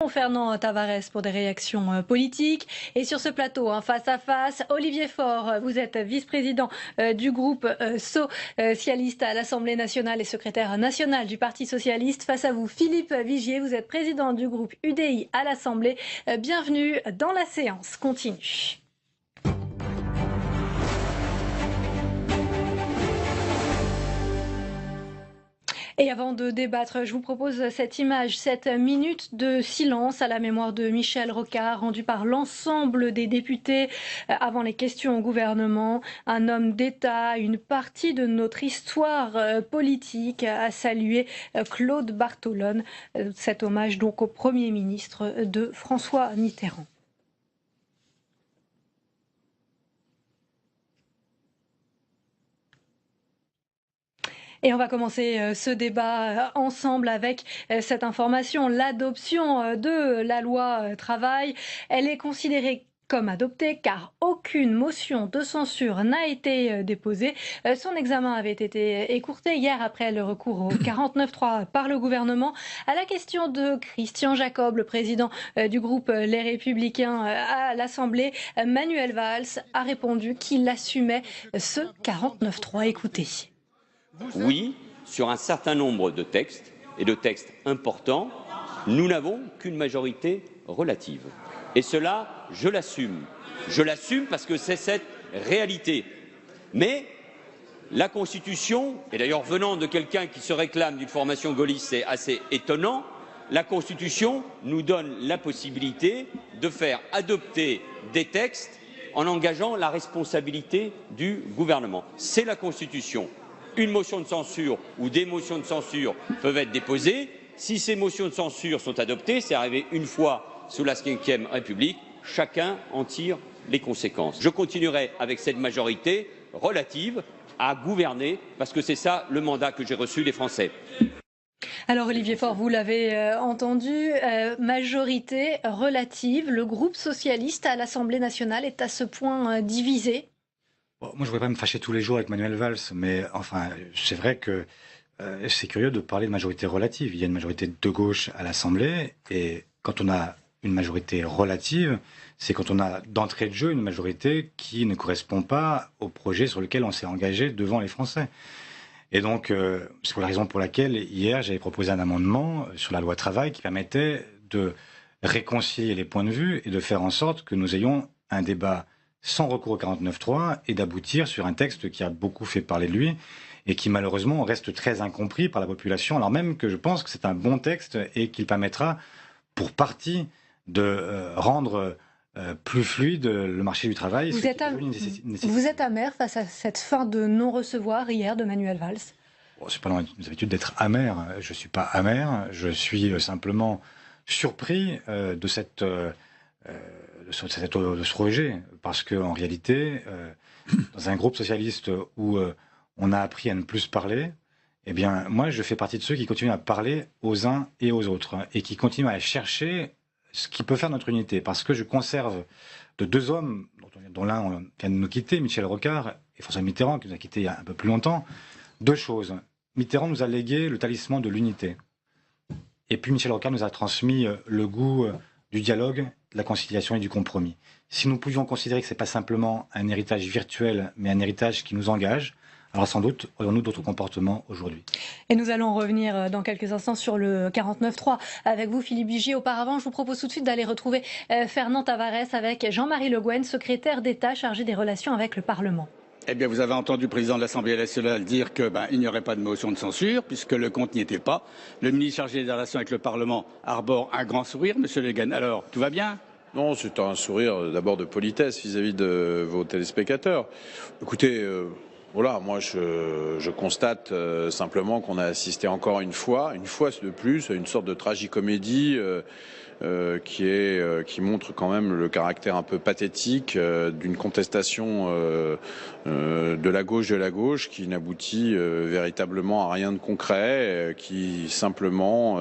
Fernand Tavares pour des réactions politiques. Et sur ce plateau, face à face, Olivier Faure, vous êtes vice-président du groupe socialiste à l'Assemblée nationale et secrétaire national du Parti socialiste. Face à vous, Philippe Vigier, vous êtes président du groupe UDI à l'Assemblée. Bienvenue dans la séance continue. Et avant de débattre, je vous propose cette image, cette minute de silence à la mémoire de Michel Rocard, rendue par l'ensemble des députés avant les questions au gouvernement. Un homme d'État, une partie de notre histoire politique, a salué Claude Bartolone. Cet hommage donc au Premier ministre de François Mitterrand. Et on va commencer ce débat ensemble avec cette information. L'adoption de la loi travail, elle est considérée comme adoptée car aucune motion de censure n'a été déposée. Son examen avait été écourté hier après le recours au 49.3 par le gouvernement. À la question de Christian Jacob, le président du groupe Les Républicains à l'Assemblée, Manuel Valls a répondu qu'il assumait ce 49.3. Écoutez. Oui, sur un certain nombre de textes, et de textes importants, nous n'avons qu'une majorité relative. Et cela, je l'assume. Je l'assume parce que c'est cette réalité. Mais la Constitution, et d'ailleurs venant de quelqu'un qui se réclame d'une formation gaulliste, c'est assez étonnant, la Constitution nous donne la possibilité de faire adopter des textes en engageant la responsabilité du gouvernement. C'est la Constitution. Une motion de censure ou des motions de censure peuvent être déposées. Si ces motions de censure sont adoptées, c'est arrivé une fois sous la Ve République, chacun en tire les conséquences. Je continuerai avec cette majorité relative à gouverner parce que c'est ça le mandat que j'ai reçu des Français. Alors Olivier Faure, vous l'avez entendu, majorité relative. Le groupe socialiste à l'Assemblée nationale est à ce point divisé. Bon, moi, je ne voudrais pas me fâcher tous les jours avec Manuel Valls, mais enfin, c'est vrai que c'est curieux de parler de majorité relative. Il y a une majorité de gauche à l'Assemblée, et quand on a une majorité relative, c'est quand on a d'entrée de jeu une majorité qui ne correspond pas au projet sur lequel on s'est engagé devant les Français. Et donc, c'est pour la raison pour laquelle, hier, j'avais proposé un amendement sur la loi travail qui permettait de réconcilier les points de vue et de faire en sorte que nous ayons un débat sans recours au 49.3 et d'aboutir sur un texte qui a beaucoup fait parler de lui et qui malheureusement reste très incompris par la population, alors même que je pense que c'est un bon texte et qu'il permettra pour partie de rendre plus fluide le marché du travail. Vous êtes amer face à cette fin de non-recevoir hier de Manuel Valls? Bon, c'est pas dans mes habitudes d'être amer, je suis pas amer, je suis simplement surpris de ce rejet, parce qu'en réalité, dans un groupe socialiste où on a appris à ne plus se parler, eh bien, moi, je fais partie de ceux qui continuent à parler aux uns et aux autres, et qui continuent à chercher ce qui peut faire notre unité, parce que je conserve de deux hommes, dont l'un vient de nous quitter, Michel Rocard, et François Mitterrand, qui nous a quittés il y a un peu plus longtemps, deux choses. Mitterrand nous a légué le talisman de l'unité, et puis Michel Rocard nous a transmis le goût du dialogue, de la conciliation et du compromis. Si nous pouvions considérer que ce n'est pas simplement un héritage virtuel, mais un héritage qui nous engage, alors sans doute aurions-nous d'autres comportements aujourd'hui. Et nous allons revenir dans quelques instants sur le 49.3 avec vous, Philippe Vigier. Auparavant, je vous propose tout de suite d'aller retrouver Fernand Tavares avec Jean-Marie Le Guen, secrétaire d'État chargé des relations avec le Parlement. Eh bien, vous avez entendu le président de l'Assemblée nationale dire qu'il n'y aurait pas de motion de censure, puisque le compte n'y était pas. Le ministre chargé des relations avec le Parlement arbore un grand sourire, monsieur Le Guen. Alors, tout va bien ? Non, c'est un sourire d'abord de politesse vis-à-vis de vos téléspectateurs. Écoutez, voilà, moi je constate simplement qu'on a assisté encore une fois de plus, à une sorte de tragicomédie qui montre quand même le caractère un peu pathétique d'une contestation de la gauche qui n'aboutit véritablement à rien de concret, qui simplement,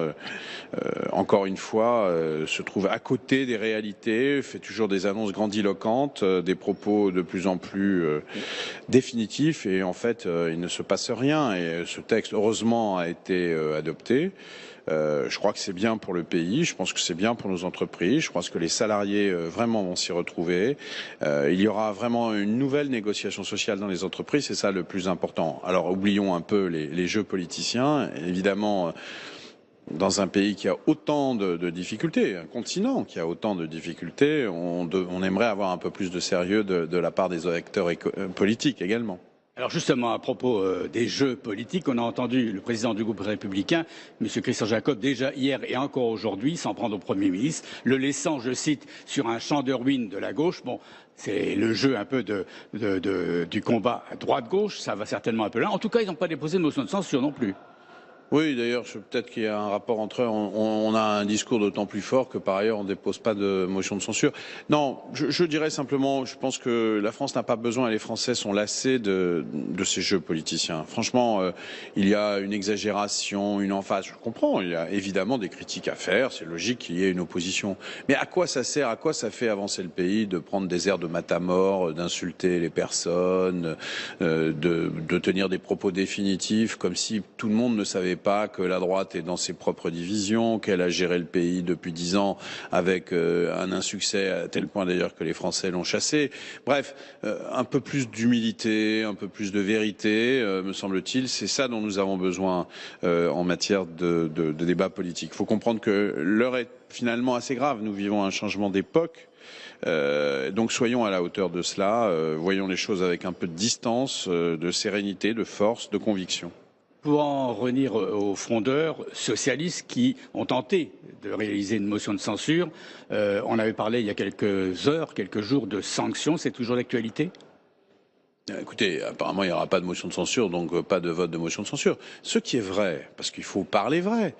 encore une fois, se trouve à côté des réalités, fait toujours des annonces grandiloquentes, des propos de plus en plus définitifs, et en fait, il ne se passe rien. Et ce texte, heureusement, a été adopté. Je crois que c'est bien pour le pays, je pense que c'est bien pour nos entreprises, je pense que les salariés vraiment vont s'y retrouver. Il y aura vraiment une nouvelle négociation sociale dans les entreprises, c'est ça le plus important. Alors oublions un peu les jeux politiciens, évidemment. Dans un pays qui a autant de difficultés, un continent qui a autant de difficultés, on aimerait avoir un peu plus de sérieux de la part des acteurs politiques également. Alors justement, à propos des jeux politiques, on a entendu le président du groupe républicain, M. Christian Jacob, déjà hier et encore aujourd'hui, s'en prendre au Premier ministre, le laissant, je cite, sur un champ de ruines de la gauche. Bon, c'est le jeu un peu du combat droite-gauche, ça va certainement un peu là. En tout cas, ils n'ont pas déposé de motion de censure non plus. Oui, d'ailleurs, peut-être qu'il y a un rapport entre eux. On a un discours d'autant plus fort que par ailleurs, on ne dépose pas de motion de censure. Non, je dirais simplement, je pense que la France n'a pas besoin et les Français sont lassés de ces jeux politiciens. Franchement, il y a une exagération, une emphase. Je comprends, il y a évidemment des critiques à faire. C'est logique qu'il y ait une opposition. Mais à quoi ça sert, à quoi ça fait avancer le pays de prendre des airs de matamor, d'insulter les personnes, de tenir des propos définitifs comme si tout le monde ne savait pas que la droite est dans ses propres divisions, qu'elle a géré le pays depuis 10 ans avec un insuccès à tel point d'ailleurs que les Français l'ont chassé. Bref, un peu plus d'humilité, un peu plus de vérité, me semble-t-il. C'est ça dont nous avons besoin en matière de débat politique. Il faut comprendre que l'heure est finalement assez grave. Nous vivons un changement d'époque. Donc soyons à la hauteur de cela. Voyons les choses avec un peu de distance, de sérénité, de force, de conviction. Pour en revenir aux frondeurs socialistes qui ont tenté de réaliser une motion de censure, on avait parlé il y a quelques heures, quelques jours de sanctions, c'est toujours d'actualité ? Écoutez, apparemment il n'y aura pas de motion de censure, donc pas de vote de motion de censure. Ce qui est vrai, parce qu'il faut parler vrai,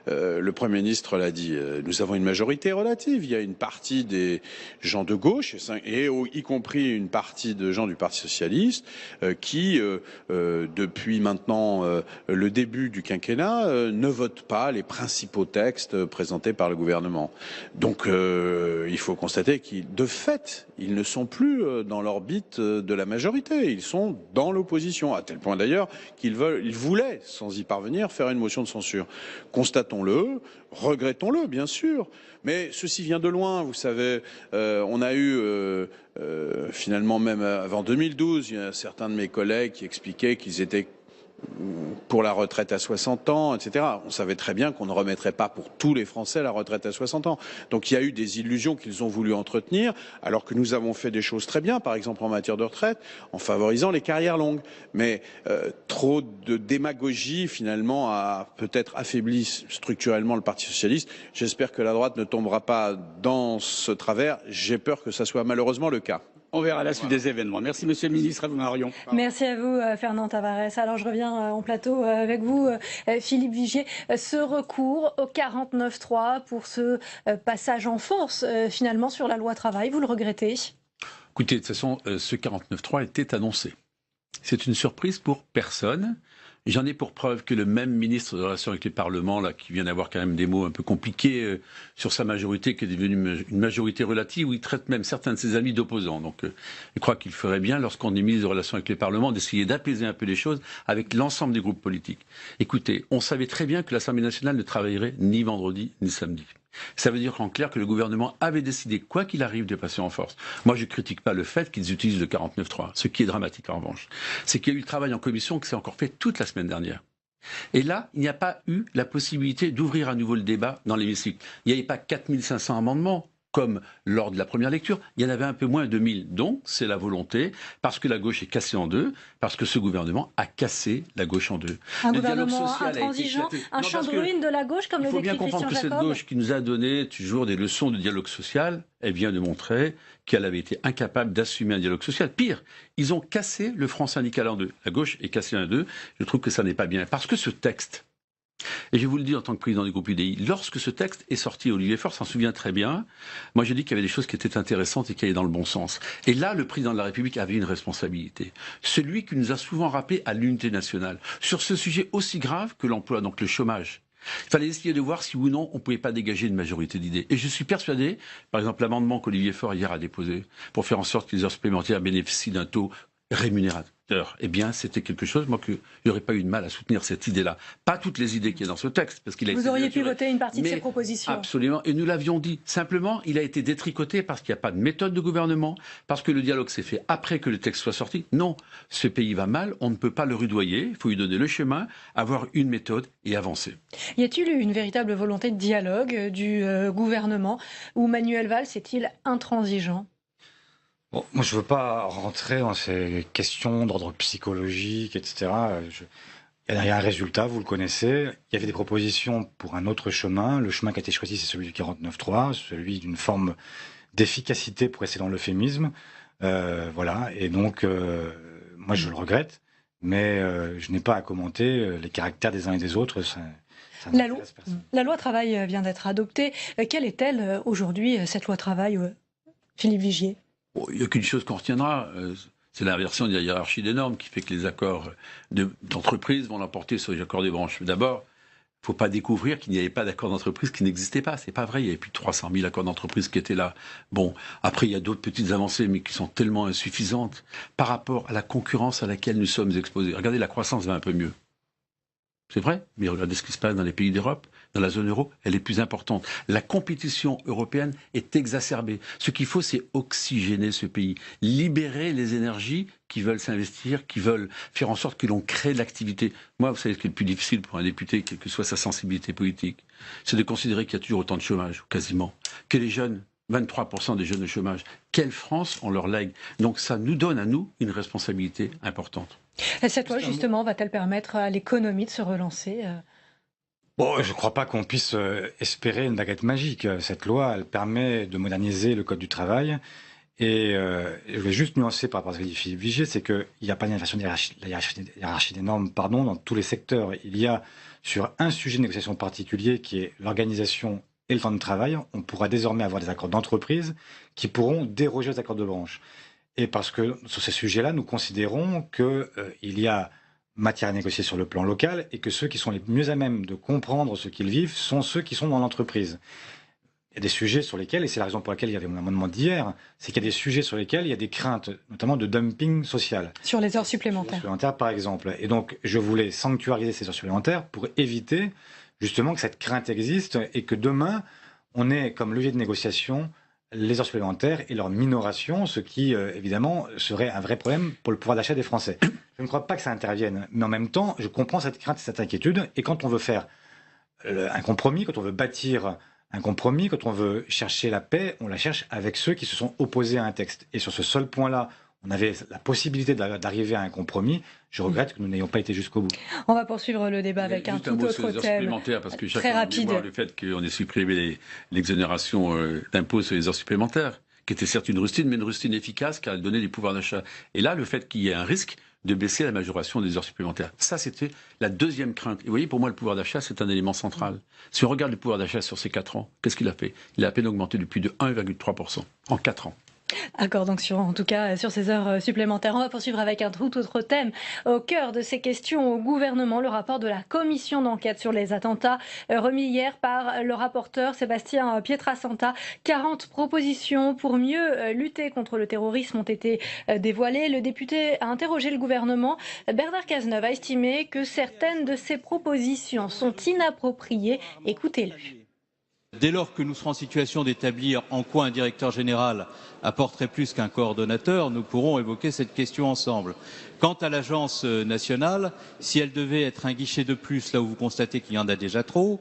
le Premier ministre l'a dit, nous avons une majorité relative. Il y a une partie des gens de gauche, et y compris une partie de gens du Parti socialiste, qui, depuis maintenant le début du quinquennat, ne votent pas les principaux textes présentés par le gouvernement. Donc il faut constater qu'ils, de fait, ils ne sont plus dans l'orbite de la majorité. Ils sont dans l'opposition, à tel point d'ailleurs qu'ils voulaient, sans y parvenir, faire une motion de censure. Constatons-le, regrettons-le, bien sûr, mais ceci vient de loin, vous savez. On a eu, finalement, même avant 2012, il y a certains de mes collègues qui expliquaient qu'ils étaient pour la retraite à 60 ans, etc. On savait très bien qu'on ne remettrait pas pour tous les Français la retraite à 60 ans. Donc il y a eu des illusions qu'ils ont voulu entretenir, alors que nous avons fait des choses très bien, par exemple en matière de retraite, en favorisant les carrières longues. Mais trop de démagogie, finalement, a peut-être affaibli structurellement le Parti socialiste. J'espère que la droite ne tombera pas dans ce travers. J'ai peur que ça soit malheureusement le cas. On verra la suite des événements. Merci Monsieur le Ministre, à vous Marion. Merci à vous Fernand Tavares. Alors je reviens en plateau avec vous Philippe Vigier. Ce recours au 49.3 pour ce passage en force finalement sur la loi travail, vous le regrettez ? Écoutez, de toute façon, ce 49.3 était annoncé. C'est une surprise pour personne. J'en ai pour preuve que le même ministre de Relations avec les Parlements, là, qui vient d'avoir quand même des mots un peu compliqués sur sa majorité, qui est devenue une majorité relative, où il traite même certains de ses amis d'opposants. Donc, je crois qu'il ferait bien, lorsqu'on est ministre de Relations avec les Parlements, d'essayer d'apaiser un peu les choses avec l'ensemble des groupes politiques. Écoutez, on savait très bien que l'Assemblée nationale ne travaillerait ni vendredi ni samedi. Ça veut dire en clair que le gouvernement avait décidé, quoi qu'il arrive, de passer en force. Moi, je ne critique pas le fait qu'ils utilisent le 49.3. Ce qui est dramatique, en revanche, c'est qu'il y a eu le travail en commission qui s'est encore fait toute la semaine dernière. Et là, il n'y a pas eu la possibilité d'ouvrir à nouveau le débat dans l'hémicycle. Il n'y avait pas 4500 amendements, comme lors de la première lecture, il y en avait un peu moins de 1000. Donc, c'est la volonté, parce que la gauche est cassée en deux, parce que ce gouvernement a cassé la gauche en deux. Un gouvernement intransigeant, un champ de ruines de la gauche, comme le décrit Christian Jacob. Il faut bien comprendre que cette gauche qui nous a donné toujours des leçons de dialogue social, elle vient de montrer qu'elle avait été incapable d'assumer un dialogue social. Pire, ils ont cassé le Front syndical en deux. La gauche est cassée en deux. Je trouve que ça n'est pas bien. Parce que ce texte, et je vous le dis en tant que président du groupe UDI, lorsque ce texte est sorti, Olivier Faure s'en souvient très bien, moi j'ai dit qu'il y avait des choses qui étaient intéressantes et qui allaient dans le bon sens. Et là, le président de la République avait une responsabilité. Celui qui nous a souvent rappelé à l'unité nationale, sur ce sujet aussi grave que l'emploi, donc le chômage. Il fallait essayer de voir si ou non on ne pouvait pas dégager une majorité d'idées. Et je suis persuadé, par exemple l'amendement qu'Olivier Faure hier a déposé, pour faire en sorte que les heures supplémentaires bénéficient d'un taux rémunérateur. Eh bien, c'était quelque chose, moi, que je n'aurais pas eu de mal à soutenir cette idée-là. Pas toutes les idées qu'il y a dans ce texte, parce qu'il a été Vous auriez pu dénaturé. voter une partie de Mais ces propositions. absolument, et nous l'avions dit. Simplement, il a été détricoté parce qu'il n'y a pas de méthode de gouvernement, parce que le dialogue s'est fait après que le texte soit sorti. Non, ce pays va mal, on ne peut pas le rudoyer, il faut lui donner le chemin, avoir une méthode et avancer. Y a-t-il eu une véritable volonté de dialogue du gouvernement, ou Manuel Valls est-il intransigeant ? Bon, moi, je ne veux pas rentrer dans ces questions d'ordre psychologique, etc. Il y a un résultat, vous le connaissez. Il y avait des propositions pour un autre chemin. Le chemin qui a été choisi, c'est celui du 49.3, celui d'une forme d'efficacité, pour rester dans l'euphémisme. Voilà. Et donc, moi, je le regrette, mais je n'ai pas à commenter les caractères des uns et des autres. Ça n'intéresse personne. La loi travail vient d'être adoptée. Quelle est-elle aujourd'hui, cette loi travail, Philippe Vigier ? Il n'y a qu'une chose qu'on retiendra, c'est l'inversion de la hiérarchie des normes qui fait que les accords d'entreprise vont l'emporter sur les accords des branches. D'abord, il ne faut pas découvrir qu'il n'y avait pas d'accord d'entreprise qui n'existait pas. C'est pas vrai, il y avait plus de 300 000 accords d'entreprise qui étaient là. Bon, après, il y a d'autres petites avancées, mais qui sont tellement insuffisantes par rapport à la concurrence à laquelle nous sommes exposés. Regardez, la croissance va un peu mieux. C'est vrai, mais regardez ce qui se passe dans les pays d'Europe, dans la zone euro, elle est plus importante. La compétition européenne est exacerbée. Ce qu'il faut, c'est oxygéner ce pays, libérer les énergies qui veulent s'investir, qui veulent faire en sorte que l'on crée de l'activité. Moi, vous savez ce qui est le plus difficile pour un député, quelle que soit sa sensibilité politique, c'est de considérer qu'il y a toujours autant de chômage, quasiment, que les jeunes, 23% des jeunes au chômage. Quelle France on leur lègue? Donc ça nous donne à nous une responsabilité importante. Cette loi, justement, va-t-elle permettre à l'économie de se relancer ? Bon, je ne crois pas qu'on puisse espérer une baguette magique. Cette loi, elle permet de moderniser le Code du travail. Et je vais juste nuancer par rapport à ce que dit Philippe Vigier, c'est qu'il n'y a pas d'inversion de la hiérarchie des normes dans tous les secteurs. Il y a, sur un sujet de négociation particulier, qui est l'organisation et le temps de travail, on pourra désormais avoir des accords d'entreprise qui pourront déroger aux accords de branche. Et parce que sur ces sujets-là, nous considérons qu'il y a matière à négocier sur le plan local et que ceux qui sont les mieux à même de comprendre ce qu'ils vivent sont ceux qui sont dans l'entreprise. Il y a des sujets sur lesquels, et c'est la raison pour laquelle il y avait mon amendement d'hier, c'est qu'il y a des sujets sur lesquels il y a des craintes, notamment de dumping social. Sur les heures supplémentaires. Sur les heures supplémentaires, par exemple. Et donc, je voulais sanctuariser ces heures supplémentaires pour éviter justement que cette crainte existe et que demain, on ait comme levier de négociation les heures supplémentaires et leur minoration, ce qui, évidemment, serait un vrai problème pour le pouvoir d'achat des Français. Je ne crois pas que ça intervienne, mais en même temps, je comprends cette crainte et cette inquiétude. Et quand on veut faire un compromis, quand on veut bâtir un compromis, quand on veut chercher la paix, on la cherche avec ceux qui se sont opposés à un texte. Et sur ce seul point-là, on avait la possibilité d'arriver à un compromis. Je regrette que nous n'ayons pas été jusqu'au bout. On va poursuivre le débat avec un tout autre thème. Parce que très rapide. Le fait qu'on ait supprimé l'exonération d'impôt sur les heures supplémentaires, qui était certes une rustine, mais une rustine efficace car elle donnait des pouvoirs d'achat. Et là, le fait qu'il y ait un risque de baisser la majoration des heures supplémentaires. Ça, c'était la deuxième crainte. Et vous voyez, pour moi, le pouvoir d'achat, c'est un élément central. Si on regarde le pouvoir d'achat sur ces 4 ans, qu'est-ce qu'il a fait? Il a à peine augmenté de plus de 1,3% en 4 ans. Accord, donc en tout cas sur ces heures supplémentaires. On va poursuivre avec un tout autre thème. Au cœur de ces questions au gouvernement, le rapport de la commission d'enquête sur les attentats remis hier par le rapporteur Sébastien Pietrasanta. 40 propositions pour mieux lutter contre le terrorisme ont été dévoilées. Le député a interrogé le gouvernement. Bernard Cazeneuve a estimé que certaines de ces propositions sont inappropriées. Écoutez-le. Dès lors que nous serons en situation d'établir en quoi un directeur général apporterait plus qu'un coordonnateur, nous pourrons évoquer cette question ensemble. Quant à l'agence nationale, si elle devait être un guichet de plus, là où vous constatez qu'il y en a déjà trop,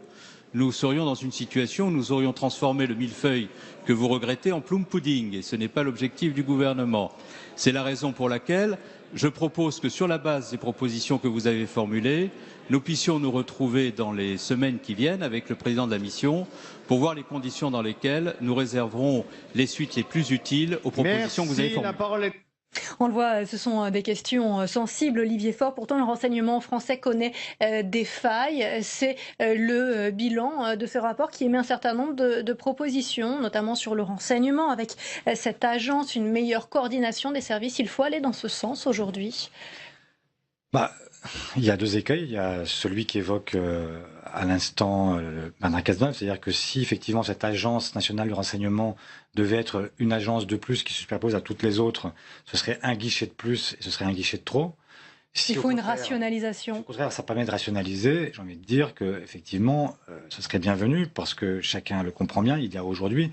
nous serions dans une situation où nous aurions transformé le millefeuille que vous regrettez en plum pudding, et ce n'est pas l'objectif du gouvernement. C'est la raison pour laquelle je propose que sur la base des propositions que vous avez formulées, nous puissions nous retrouver dans les semaines qui viennent avec le président de la mission pour voir les conditions dans lesquelles nous réserverons les suites les plus utiles aux propositions que vous avez formulées. On le voit, ce sont des questions sensibles, Olivier Faure. Pourtant, le renseignement français connaît des failles. C'est le bilan de ce rapport qui émet un certain nombre de propositions, notamment sur le renseignement, avec cette agence, une meilleure coordination des services. Il faut aller dans ce sens aujourd'hui. Il y a deux écueils. Il y a celui qu'évoque à l'instant Bernard Cazeneuve, c'est-à-dire que si effectivement cette agence nationale de renseignement devait être une agence de plus qui se superpose à toutes les autres, ce serait un guichet de plus et ce serait un guichet de trop. Si il faut une rationalisation. Au contraire, ça permet de rationaliser. J'ai envie de dire que effectivement, ce serait bienvenu parce que chacun le comprend bien. Il y a aujourd'hui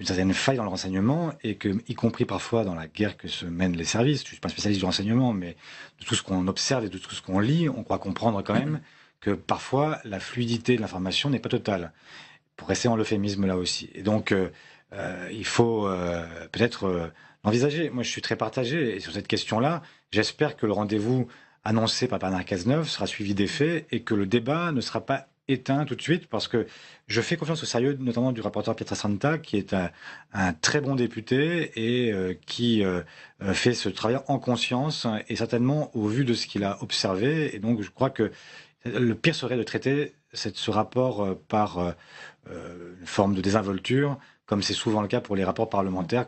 une certaine faille dans le renseignement et que, y compris parfois dans la guerre que se mènent les services, je suis pas spécialiste du renseignement, mais de tout ce qu'on observe et de tout ce qu'on lit, on croit comprendre quand même que parfois la fluidité de l'information n'est pas totale. Pour rester en euphémisme là aussi. Et donc, il faut peut-être l'envisager. Moi, je suis très partagé et sur cette question-là. J'espère que le rendez-vous annoncé par Bernard Cazeneuve sera suivi des faits et que le débat ne sera pas éteint tout de suite parce que je fais confiance au sérieux notamment du rapporteur Pietrasanta qui est un très bon député et qui fait ce travail en conscience et certainement au vu de ce qu'il a observé. Et donc je crois que le pire serait de traiter ce rapport par une forme de désinvolture, comme c'est souvent le cas pour les rapports parlementaires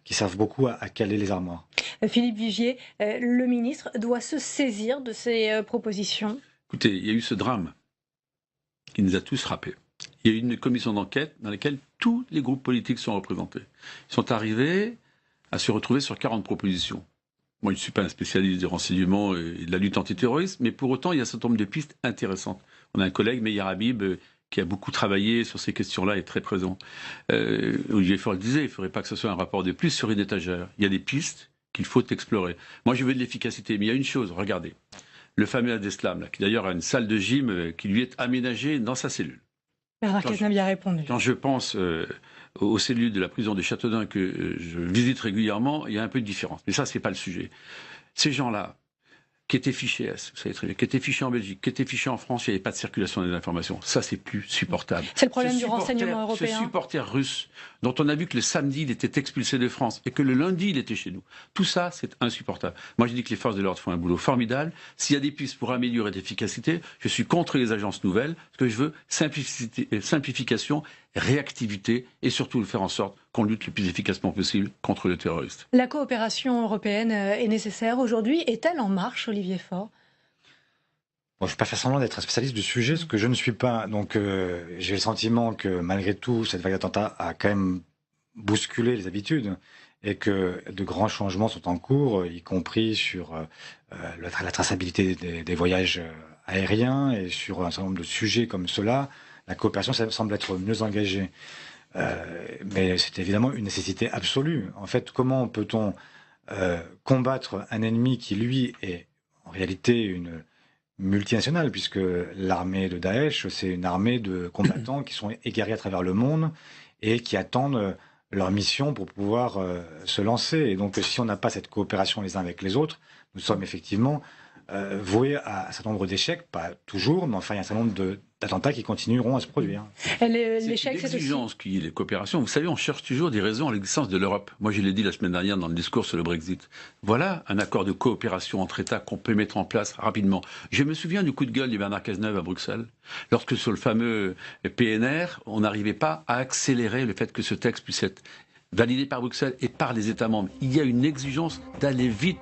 qui servent beaucoup à caler les armoires. Philippe Vigier, le ministre doit se saisir de ces propositions. Écoutez, il y a eu ce drame qui nous a tous frappés. Il y a eu une commission d'enquête dans laquelle tous les groupes politiques sont représentés. Ils sont arrivés à se retrouver sur 40 propositions. Moi, je ne suis pas un spécialiste du renseignement et de la lutte antiterroriste, mais pour autant, il y a un certain nombre de pistes intéressantes. On a un collègue, Meir Habib, qui a beaucoup travaillé sur ces questions-là et est très présent. Olivier Faure le disait, il ne faudrait pas que ce soit un rapport de plus sur une étagère. Il y a des pistes qu'il faut explorer. Moi, je veux de l'efficacité, mais il y a une chose, regardez. Le fameux Abdeslam, là, qui d'ailleurs a une salle de gym qui lui est aménagée dans sa cellule. Bernard Cazeneuve y a répondu. Quand je pense aux cellules de la prison de Châteaudun que je visite régulièrement, il y a un peu de différence. Mais ça, c'est pas le sujet. Ces gens-là, qui étaient fichés, vous savez très bien, qui étaient fichés en Belgique, qui étaient fichés en France, il n'y avait pas de circulation des informations. Ça, c'est plus supportable. C'est le problème du renseignement européen. Ce supporter russe, dont on a vu que le samedi, il était expulsé de France et que le lundi, il était chez nous. Tout ça, c'est insupportable. Moi, je dis que les forces de l'ordre font un boulot formidable. S'il y a des pistes pour améliorer l'efficacité, je suis contre les agences nouvelles. Ce que je veux, simplification, réactivité et surtout faire en sorte qu'on lutte le plus efficacement possible contre le terroriste. La coopération européenne est nécessaire aujourd'hui. Est-elle en marche, Olivier Faure ? Bon, je ne vais pas faire semblant d'être un spécialiste du sujet, ce que je ne suis pas. Donc j'ai le sentiment que malgré tout, cette vague d'attentats a quand même bousculé les habitudes et que de grands changements sont en cours, y compris sur la traçabilité des voyages aériens et sur un certain nombre de sujets comme cela. La coopération semble être mieux engagée. Mais c'est évidemment une nécessité absolue. En fait, comment peut-on combattre un ennemi qui, lui, est en réalité une multinationale, puisque l'armée de Daesh, c'est une armée de combattants qui sont égarés à travers le monde et qui attendent leur mission pour pouvoir se lancer. Et donc, si on n'a pas cette coopération les uns avec les autres, nous sommes effectivement voués à un certain nombre d'échecs, pas toujours, mais enfin, il y a un certain nombre d'attentats qui continueront à se produire. L'échec, c'est l'exigence qui est les coopérations. Vous savez, on cherche toujours des raisons à l'existence de l'Europe. Moi, je l'ai dit la semaine dernière dans le discours sur le Brexit. Voilà un accord de coopération entre États qu'on peut mettre en place rapidement. Je me souviens du coup de gueule de Bernard Cazeneuve à Bruxelles, lorsque sur le fameux PNR, on n'arrivait pas à accélérer le fait que ce texte puisse être validé par Bruxelles et par les États membres. Il y a une exigence d'aller vite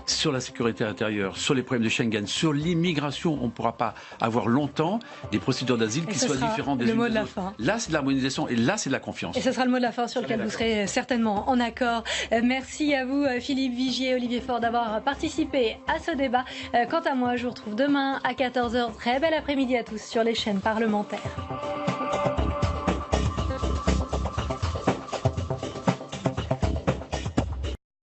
sur la sécurité intérieure, sur les problèmes de Schengen, sur l'immigration. On ne pourra pas avoir longtemps des procédures d'asile qui soient différentes des unes des autres. Là, c'est de l'harmonisation et là, c'est de la confiance. Et ce sera le mot de la fin sur lequel vous serez certainement en accord. Merci à vous, Philippe Vigier et Olivier Faure, d'avoir participé à ce débat. Quant à moi, je vous retrouve demain à 14h. Très bel après-midi à tous sur les chaînes parlementaires.